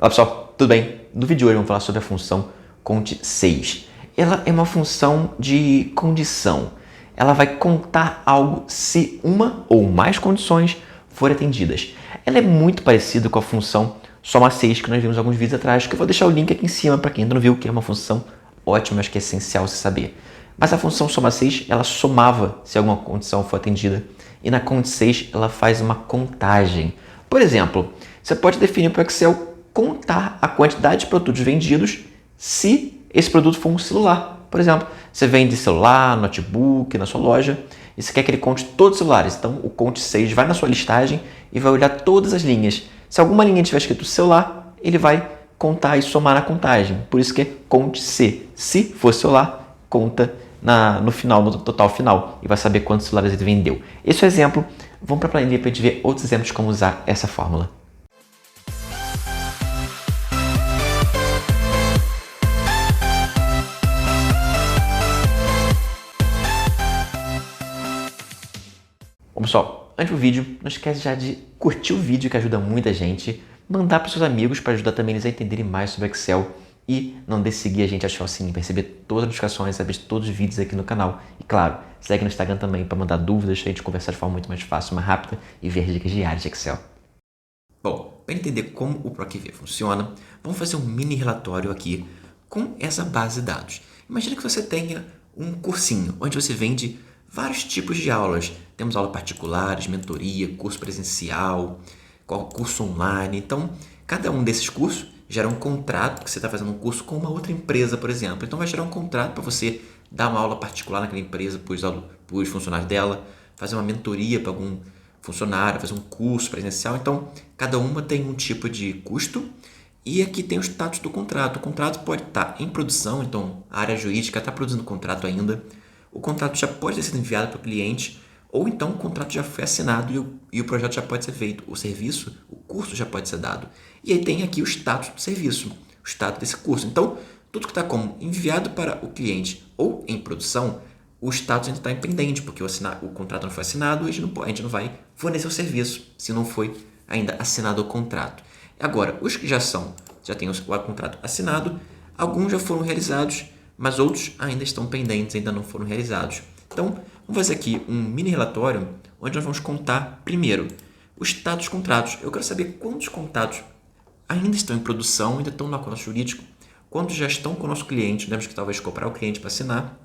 Olá pessoal, tudo bem? No vídeo de hoje vamos falar sobre a função cont6. Ela é uma função de condição. Ela vai contar algo se uma ou mais condições forem atendidas. Ela é muito parecida com a função soma6 que nós vimos alguns vídeos atrás, que eu vou deixar o link aqui em cima para quem ainda não viu, que é uma função ótima, mas que é essencial se saber. Mas a função soma6, ela somava se alguma condição for atendida, e na cont6 ela faz uma contagem. Por exemplo, você pode definir para o Excel contar a quantidade de produtos vendidos se esse produto for um celular. Por exemplo, você vende celular, notebook na sua loja e você quer que ele conte todos os celulares. Então, o cont6 vai na sua listagem e vai olhar todas as linhas. Se alguma linha tiver escrito celular, ele vai contar e somar na contagem. Por isso que é cont-C. Se for celular, conta no final, no total final, e vai saber quantos celulares ele vendeu. Esse é o exemplo. Vamos para a planilha para a gente ver outros exemplos de como usar essa fórmula. Bom, pessoal, antes do vídeo, não esquece já de curtir o vídeo, que ajuda muita gente, mandar para os seus amigos para ajudar também eles a entenderem mais sobre Excel e não deixe de seguir a gente, ativar o sininho para receber todas as notificações, saber de todos os vídeos aqui no canal. E claro, segue no Instagram também para mandar dúvidas, a gente conversar de forma muito mais fácil, mais rápida e ver dicas diárias de Excel. Bom, para entender como o PROC-V funciona, vamos fazer um mini relatório aqui com essa base de dados. Imagina que você tenha um cursinho onde você vende vários tipos de aulas. Temos aulas particulares, mentoria, curso presencial, curso online. Então, cada um desses cursos gera um contrato, que você está fazendo um curso com uma outra empresa, por exemplo. Então, vai gerar um contrato para você dar uma aula particular naquela empresa para os funcionários dela, fazer uma mentoria para algum funcionário, fazer um curso presencial. Então, cada uma tem um tipo de custo. E aqui tem o status do contrato. O contrato pode estar em produção, então a área jurídica está produzindo o contrato ainda. O contrato já pode ter sido enviado para o cliente, ou então o contrato já foi assinado e o projeto já pode ser feito. O serviço, o curso já pode ser dado. E aí tem aqui o status do serviço, o status desse curso. Então, tudo que está como enviado para o cliente ou em produção, o status ainda está pendente, porque o contrato não foi assinado e a gente não vai fornecer o serviço se não foi ainda assinado o contrato. Agora, os que já têm o contrato assinado, alguns já foram realizados, mas outros ainda estão pendentes, ainda não foram realizados. Então, vamos fazer aqui um mini relatório onde nós vamos contar, primeiro, o status dos contratos. Eu quero saber quantos contratos ainda estão em produção, ainda estão no acordo jurídico, quantos já estão com o nosso cliente, temos que talvez comprar o cliente para assinar,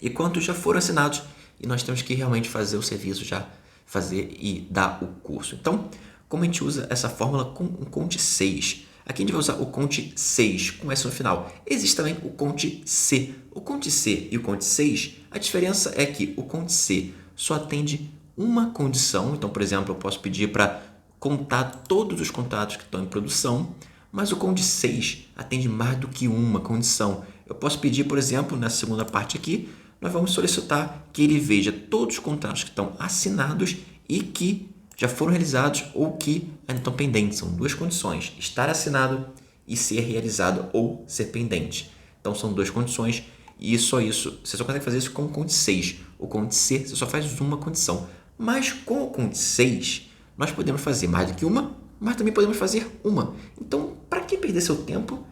e quantos já foram assinados e nós temos que realmente fazer o serviço, já fazer e dar o curso. Então, como a gente usa essa fórmula com um cont6? Aqui a gente vai usar o cont6 com S no final. Existe também o cont-C. O cont-C e o cont6, a diferença é que o cont-C só atende uma condição. Então, por exemplo, eu posso pedir para contar todos os contratos que estão em produção, mas o cont6 atende mais do que uma condição. Eu posso pedir, por exemplo, nessa segunda parte aqui, nós vamos solicitar que ele veja todos os contratos que estão assinados e que já foram realizados ou que ainda estão pendentes. São duas condições, estar assinado e ser realizado ou ser pendente. Então, são duas condições e só isso. Você só consegue fazer isso com o cont6. O cont-C, você só faz uma condição. Mas com o cont6, nós podemos fazer mais do que uma, mas também podemos fazer uma. Então, para que perder seu tempo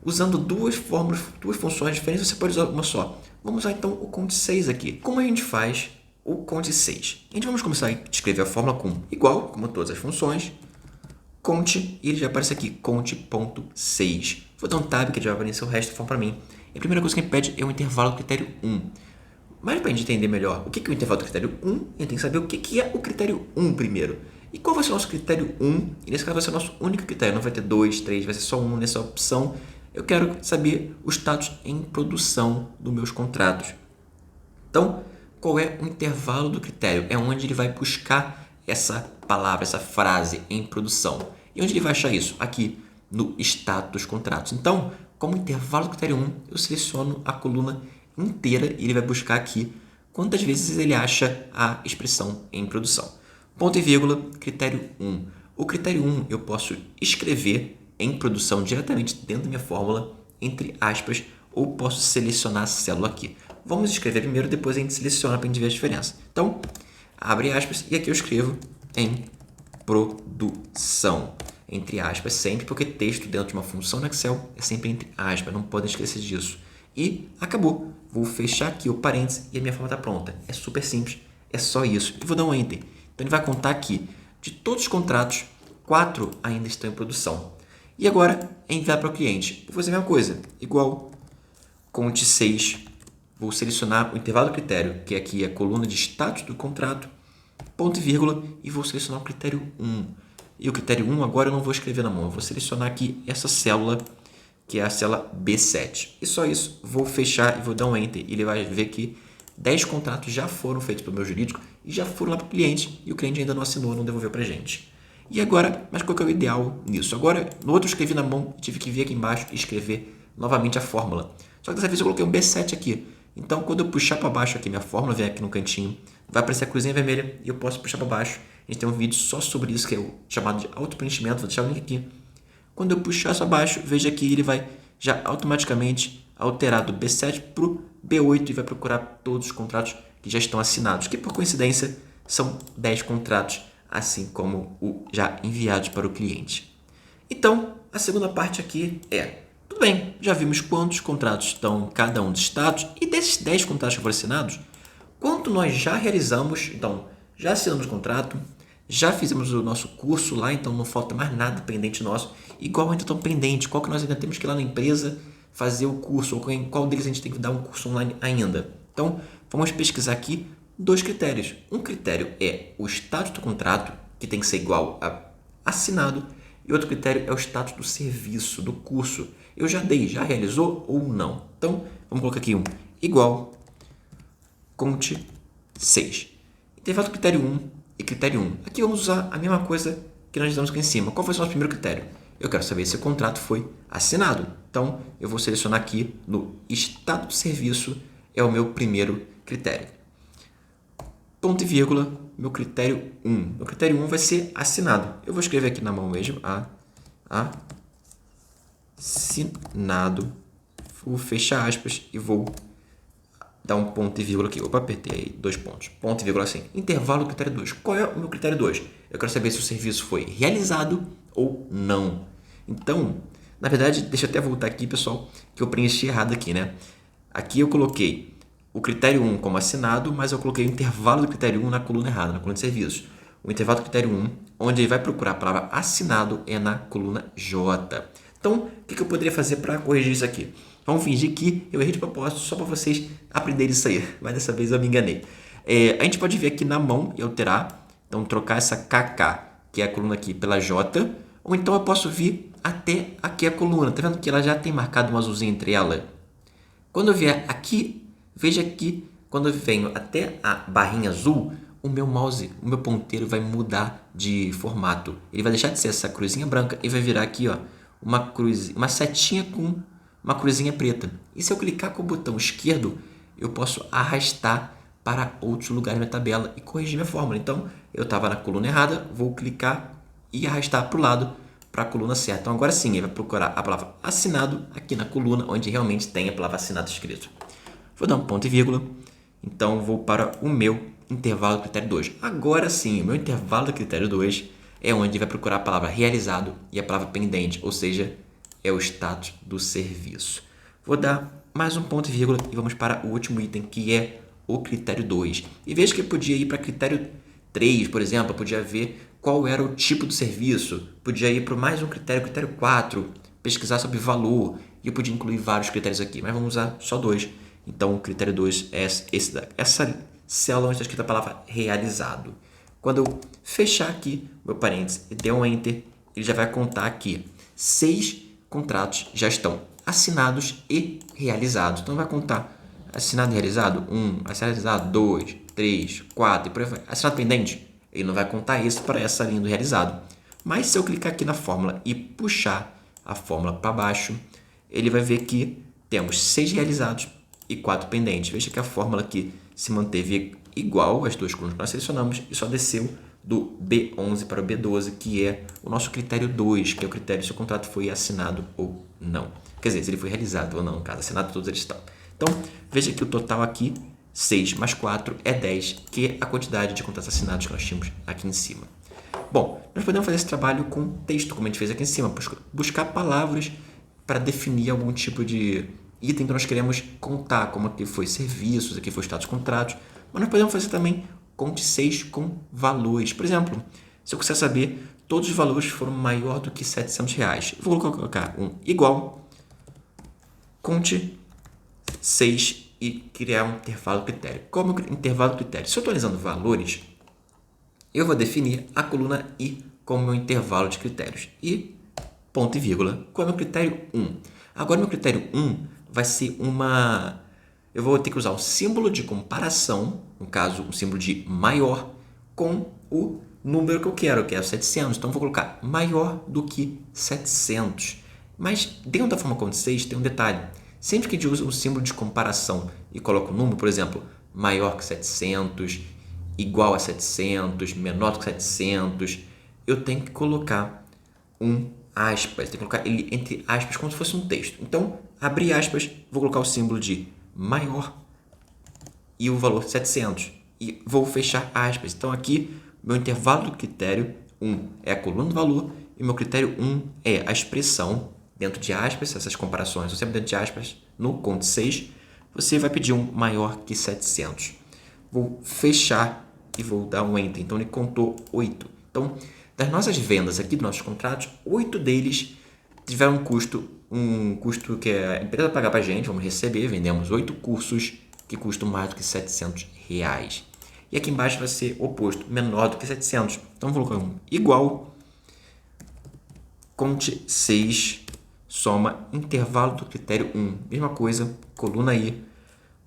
usando duas fórmulas, duas funções diferentes? Você pode usar uma só. Vamos usar então o cont6 aqui. Como a gente faz o cont6? A gente vamos começar a escrever a fórmula com igual, como todas as funções, cont, e ele já aparece aqui, cont.6. Vou dar um tab que ele já vai aparecer o resto da fórmula para mim. E a primeira coisa que a gente pede é o intervalo do critério 1. Mas para a gente entender melhor o que é o intervalo do critério 1, a gente tem que saber o que é o critério 1 primeiro. E qual vai ser o nosso critério 1? E nesse caso vai ser o nosso único critério, não vai ter 2, 3, vai ser só 1 nessa opção. Eu quero saber o status em produção dos meus contratos. Então, qual é o intervalo do critério? É onde ele vai buscar essa palavra, essa frase em produção. E onde ele vai achar isso? Aqui no status dos contratos. Então, como intervalo do critério 1, eu seleciono a coluna inteira e ele vai buscar aqui quantas vezes ele acha a expressão em produção. Ponto e vírgula, critério 1. O critério 1 eu posso escrever em produção diretamente dentro da minha fórmula, entre aspas, ou posso selecionar a célula aqui. Vamos escrever primeiro, depois a gente seleciona para a gente ver a diferença. Então, abre aspas e aqui eu escrevo em produção. entre aspas sempre, porque texto dentro de uma função no Excel é sempre entre aspas, não podem esquecer disso. E acabou. Vou fechar aqui o parênteses e a minha forma está pronta. É super simples, é só isso. E vou dar um Enter. Então ele vai contar aqui, de todos os contratos, 4 ainda estão em produção. E agora é enviar para o cliente. Vou fazer a mesma coisa, igual conte 6. Vou selecionar o intervalo do critério, que aqui é a coluna de status do contrato, ponto e vírgula, e vou selecionar o critério 1. E o critério 1 agora eu não vou escrever na mão, eu vou selecionar aqui essa célula, que é a célula B7. E só isso, vou fechar e vou dar um Enter. E ele vai ver que 10 contratos já foram feitos pelo meu jurídico e já foram lá para o cliente, e o cliente ainda não assinou, não devolveu para a gente. E agora, mas qual que é o ideal nisso? Agora, no outro eu escrevi na mão, tive que vir aqui embaixo e escrever novamente a fórmula. Só que dessa vez eu coloquei um B7 aqui. Então, quando eu puxar para baixo aqui minha fórmula, vem aqui no cantinho, vai aparecer a cruzinha vermelha e eu posso puxar para baixo. A gente tem um vídeo só sobre isso, que é o chamado de autopreenchimento. Vou deixar o link aqui. Quando eu puxar isso abaixo, veja que ele vai já automaticamente alterar do B7 para o B8 e vai procurar todos os contratos que já estão assinados, que por coincidência são 10 contratos, assim como o já enviados para o cliente. Então, a segunda parte aqui é, tudo bem, já vimos quantos contratos estão em cada um dos estados e desses 10 contratos que foram assinados, quanto nós já realizamos, então, já assinamos o contrato, já fizemos o nosso curso lá, então não falta mais nada pendente nosso, igual ainda estão pendente, qual que nós ainda temos que ir lá na empresa fazer o curso, ou em qual deles a gente tem que dar um curso online ainda. Então, vamos pesquisar aqui 2 critérios. Um critério é o status do contrato, que tem que ser igual a assinado, e outro critério é o status do serviço, do curso. Eu já dei, já realizou ou não? Então, vamos colocar aqui um igual, conte 6. Intervalo do critério 1 e critério 1. Aqui vamos usar a mesma coisa que nós fizemos aqui em cima. Qual foi o nosso primeiro critério? Eu quero saber se o contrato foi assinado. Então, eu vou selecionar aqui no estado do serviço, é o meu primeiro critério. Ponto e vírgula, meu critério 1. Meu critério 1 vai ser assinado. Eu vou escrever aqui na mão mesmo, assinado. Vou fechar aspas e vou dar um ponto e vírgula aqui. Opa, apertei aí 2 pontos. Ponto e vírgula assim. Intervalo do critério 2. Qual é o meu critério 2? Eu quero saber se o serviço foi realizado ou não. Então, na verdade, deixa eu até voltar aqui, pessoal, que eu preenchi errado aqui, né? Aqui eu coloquei o critério 1 como assinado, mas eu coloquei o intervalo do critério 1 na coluna errada, na coluna de serviços. O intervalo do critério 1, onde ele vai procurar a palavra assinado, é na coluna J. Então, o que eu poderia fazer para corrigir isso aqui? Vamos fingir que eu errei de propósito, só para vocês aprenderem isso aí. Mas dessa vez eu me enganei. A gente pode vir aqui na mão e alterar. Então, trocar essa KK, que é a coluna aqui, pela J. Ou então eu posso vir até aqui a coluna. Tá vendo que ela já tem marcado um azulzinho entre ela? Quando eu vier aqui, veja que quando eu venho até a barrinha azul, o meu mouse, o meu ponteiro vai mudar de formato. Ele vai deixar de ser essa cruzinha branca e vai virar aqui, ó, uma setinha com uma cruzinha preta. E se eu clicar com o botão esquerdo, eu posso arrastar para outros lugares da tabela e corrigir minha fórmula. Então, eu estava na coluna errada, vou clicar e arrastar para o lado para a coluna certa. Então, agora sim, ele vai procurar a palavra assinado aqui na coluna, onde realmente tem a palavra assinado escrito. Vou dar um ponto e vírgula. Então, vou para o meu intervalo do critério 2. Agora sim, o meu intervalo do critério 2 é onde vai procurar a palavra realizado e a palavra pendente, ou seja, é o status do serviço. Vou dar mais um ponto e vírgula e vamos para o último item, que é o critério 2. E veja que eu podia ir para critério 3, por exemplo, eu podia ver qual era o tipo do serviço, podia ir para mais um critério, critério 4, pesquisar sobre valor, e eu podia incluir vários critérios aqui, mas vamos usar só 2. Então, o critério 2 é essa célula onde está escrita a palavra realizado. Quando eu fechar aqui meu parênteses e der um Enter, ele já vai contar aqui 6 contratos já estão assinados e realizados. Então, vai contar assinado e realizado 1, assinado e realizado 2, 3, 4 e por aí vai. Assinado pendente, ele não vai contar isso para essa linha do realizado. Mas se eu clicar aqui na fórmula e puxar a fórmula para baixo, ele vai ver que temos 6 realizados e 4 pendentes. Veja que a fórmula aqui se manteve igual às 2 colunas que nós selecionamos e só desceu do B11 para o B12, que é o nosso critério 2, que é o critério se o contrato foi assinado ou não. Quer dizer, se ele foi realizado ou não, no caso, assinado todos eles estão. Então, veja que o total aqui, 6 mais 4 é 10, que é a quantidade de contratos assinados que nós tínhamos aqui em cima. Bom, nós podemos fazer esse trabalho com texto, como a gente fez aqui em cima, buscar palavras para definir algum tipo de item que nós queremos contar, como aqui foi serviços, aqui foi status contratos, mas nós podemos fazer também conte 6 com valores. Por exemplo, se eu quiser saber todos os valores foram maior do que R$700, eu vou colocar um igual, conte 6 e criar um intervalo critério. Qual é o meu intervalo critério? Se eu estou analisando valores, eu vou definir a coluna I como meu intervalo de critérios. E ponto e vírgula. Qual é o meu critério 1? Agora, meu critério 1 vai ser uma... Eu vou ter que usar um símbolo de comparação, no caso, um símbolo de maior, com o número que eu quero 700. Então, eu vou colocar maior do que 700. Mas, dentro da forma conte 6, tem um detalhe. Sempre que a gente usa um símbolo de comparação e coloca um número, por exemplo, maior que 700, igual a 700, menor do que 700, eu tenho que colocar um aspas, tenho que colocar ele entre aspas como se fosse um texto. Então, abrir aspas, vou colocar o símbolo de maior e o valor 700 e vou fechar aspas. Então, aqui, meu intervalo do critério 1 é a coluna do valor e meu critério 1 é a expressão dentro de aspas, essas comparações, ou sempre dentro de aspas, no conte 6, você vai pedir um maior que 700. Vou fechar e vou dar um Enter. Então, ele contou 8. Então, das nossas vendas aqui, dos nossos contratos, 8 deles tiveram um custo que a empresa vai pagar para a gente, vamos receber, vendemos 8 cursos que custam mais do que R$700. E aqui embaixo vai ser oposto, menor do que 700. Então, vou colocar um igual, conte 6, soma, intervalo do critério 1. Mesma coisa, coluna I,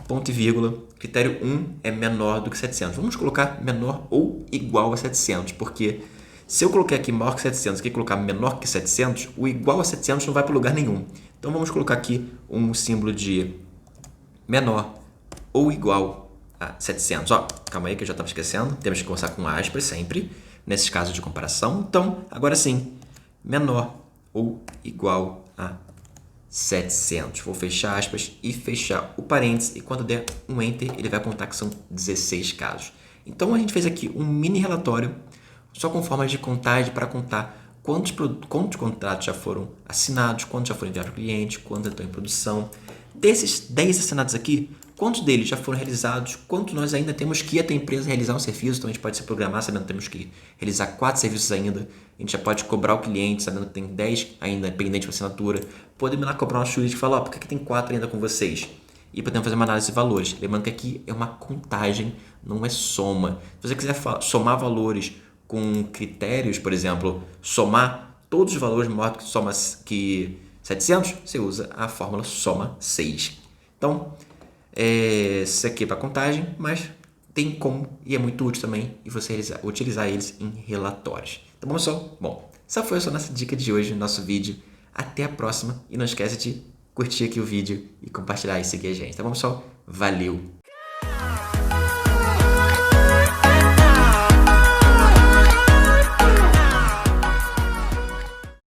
ponto e vírgula, critério 1 é menor do que 700. Vamos colocar menor ou igual a 700, porque se eu coloquei aqui maior que 700 e colocar menor que 700, o igual a 700 não vai para lugar nenhum. Então, vamos colocar aqui um símbolo de menor ou igual a 700. Calma aí que eu já estava esquecendo. Temos que começar com aspas sempre, nesses casos de comparação. Então, agora sim, menor ou igual a 700. Vou fechar aspas e fechar o parênteses. E quando der um Enter, ele vai contar que são 16 casos. Então, a gente fez aqui um mini relatório só com formas de contagem para contar quantos contratos já foram assinados, quantos já foram enviados ao cliente, quantos estão em produção. Desses 10 assinados aqui, quantos deles já foram realizados, quantos nós ainda temos que ir até a empresa realizar um serviço. Então, a gente pode se programar sabendo que temos que realizar 4 serviços ainda. A gente já pode cobrar o cliente sabendo que tem 10 ainda pendente de assinatura. Podemos ir lá cobrar um jurídico e falar, por que tem 4 ainda com vocês? E podemos fazer uma análise de valores. Lembrando que aqui é uma contagem, não é soma. Se você quiser somar valores com critérios, por exemplo, somar todos os valores maior que 700, você usa a fórmula soma 6. Então, isso aqui é para contagem, mas tem como, e é muito útil também, e você utilizar eles em relatórios. Tá bom, pessoal? Bom, essa foi a nossa dica de hoje no nosso vídeo. Até a próxima, e não esquece de curtir aqui o vídeo e compartilhar e seguir a gente. Tá bom, pessoal? Valeu!